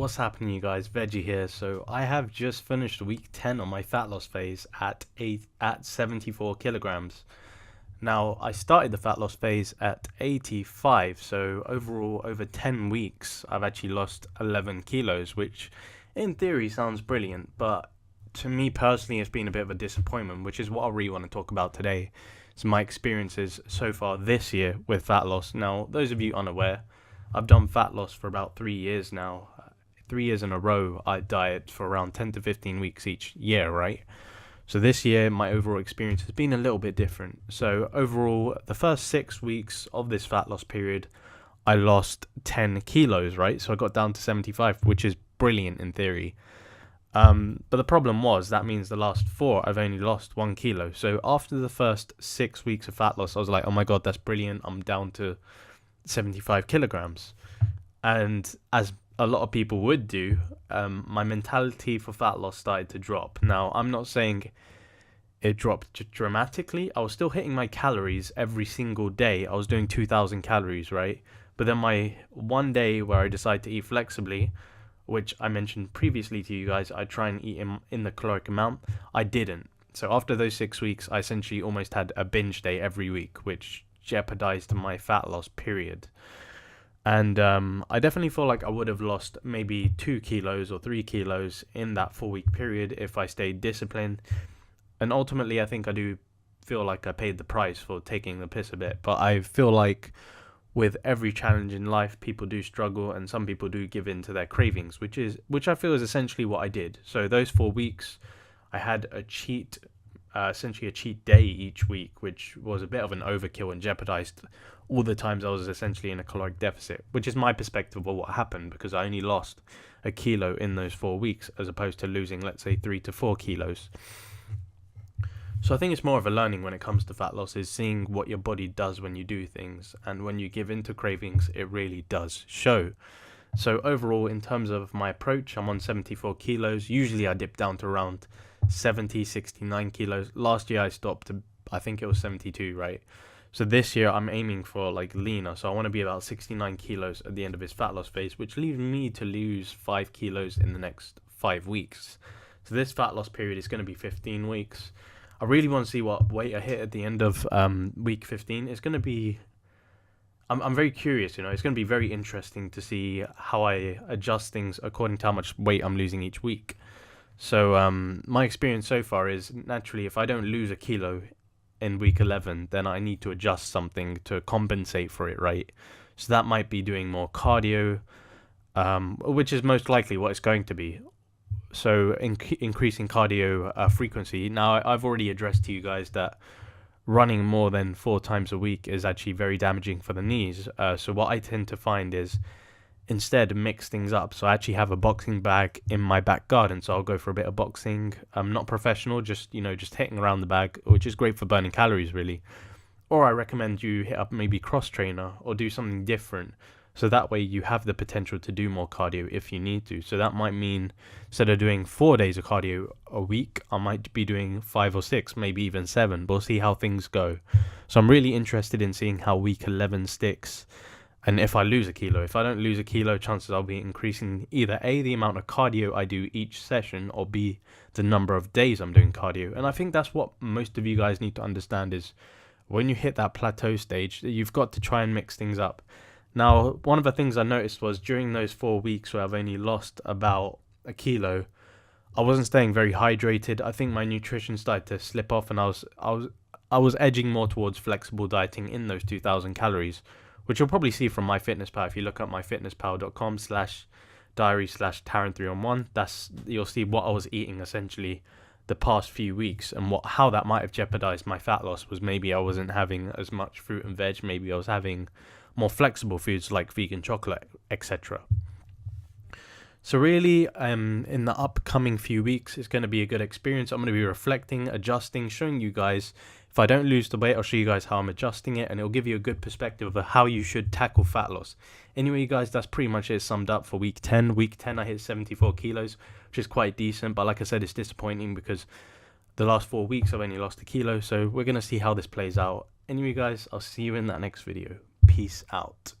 What's happening, you guys? Veggie here. So I have just finished week 10 on my fat loss phase at 74 kilograms. Now I started the fat loss phase at 85, so overall over 10 weeks I've actually lost 11 kilos, which in theory sounds brilliant, but to me personally it's been a bit of a disappointment, which is what I really want to talk about today. It's my experiences so far this year with fat loss. Now, those of you unaware, I've done fat loss for about 3 years now. 3 years in a row, I diet for around 10 to 15 weeks each year, right? So this year, my overall experience has been a little bit different. So overall, the first 6 weeks of this fat loss period, I lost 10 kilos, right? So I got down to 75, which is brilliant in theory. But the problem was that means the last four, I've only lost 1 kilo. So after the first 6 weeks of fat loss, I was like, oh my God, that's brilliant. I'm down to 75 kilograms. And as a lot of people would do, my mentality for fat loss started to drop. Now, I'm not saying it dropped dramatically. I was still hitting my calories every single day. I was doing 2,000 calories, right? But then my one day where I decided to eat flexibly, which I mentioned previously to you guys, I try and eat in the caloric amount, I didn't. So after those 6 weeks, I essentially almost had a binge day every week, which jeopardized my fat loss period. And I definitely feel like I would have lost maybe 2 kilos or 3 kilos in that 4 week period if I stayed disciplined. And ultimately, I think I do feel like I paid the price for taking the piss a bit. But I feel like with every challenge in life, people do struggle and some people do give in to their cravings, which I feel is essentially what I did. So those 4 weeks, I had essentially a cheat day each week, which was a bit of an overkill and jeopardized all the times I was essentially in a caloric deficit, which is my perspective of what happened, because I only lost a kilo in those 4 weeks as opposed to losing, let's say, 3 to 4 kilos. So I think it's more of a learning when it comes to fat loss, is seeing what your body does when you do things, and when you give in to cravings, it really does show. So overall, in terms of my approach, I'm on 74 kilos. Usually I dip down to around 70, 69 kilos. Last year I stopped to, I think it was 72, right? So this year I'm aiming for like leaner. So I want to be about 69 kilos at the end of this fat loss phase, which leaves me to lose 5 kilos in the next 5 weeks. So this fat loss period is going to be 15 weeks. I really want to see what weight I hit at the end of week 15. It's going to be, I'm very curious, it's going to be very interesting to see how I adjust things according to how much weight I'm losing each week. So my experience so far is, naturally, if I don't lose a kilo in week 11, then I need to adjust something to compensate for it, right? So that might be doing more cardio, which is most likely what it's going to be. So increasing cardio frequency. Now, I've already addressed to you guys that running more than 4 times a week is actually very damaging for the knees. So what I tend to find is instead mix things up. So I actually have a boxing bag in my back garden, so I'll go for a bit of boxing. I'm not professional, just hitting around the bag, which is great for burning calories, really. Or I recommend you hit up maybe cross trainer or do something different, so that way you have the potential to do more cardio if you need to. So that might mean instead of doing 4 days of cardio a week, I might be doing 5 or 6, maybe even 7. We'll see how things go. So I'm really interested in seeing how week 11 sticks. And if I lose a kilo, if I don't lose a kilo, chances I'll be increasing either A, the amount of cardio I do each session, or B, the number of days I'm doing cardio. And I think that's what most of you guys need to understand, is when you hit that plateau stage, you've got to try and mix things up. Now, one of the things I noticed was during those 4 weeks where I've only lost about a kilo, I wasn't staying very hydrated. I think my nutrition started to slip off, and I was edging more towards flexible dieting in those 2,000 calories. Which you'll probably see from MyFitnessPal. If you look up myfitnesspal.com/diary/Taran3on1, you'll see what I was eating essentially the past few weeks, and how that might have jeopardized my fat loss was maybe I wasn't having as much fruit and veg, maybe I was having more flexible foods like vegan chocolate, etc. So really, in the upcoming few weeks, it's going to be a good experience. I'm going to be reflecting, adjusting, showing you guys. If I don't lose the weight, I'll show you guys how I'm adjusting it, and it'll give you a good perspective of how you should tackle fat loss. Anyway, you guys, that's pretty much it summed up for week 10. Week 10, I hit 74 kilos, which is quite decent. But like I said, it's disappointing because the last 4 weeks, I've only lost a kilo. So we're going to see how this plays out. Anyway, guys, I'll see you in that next video. Peace out.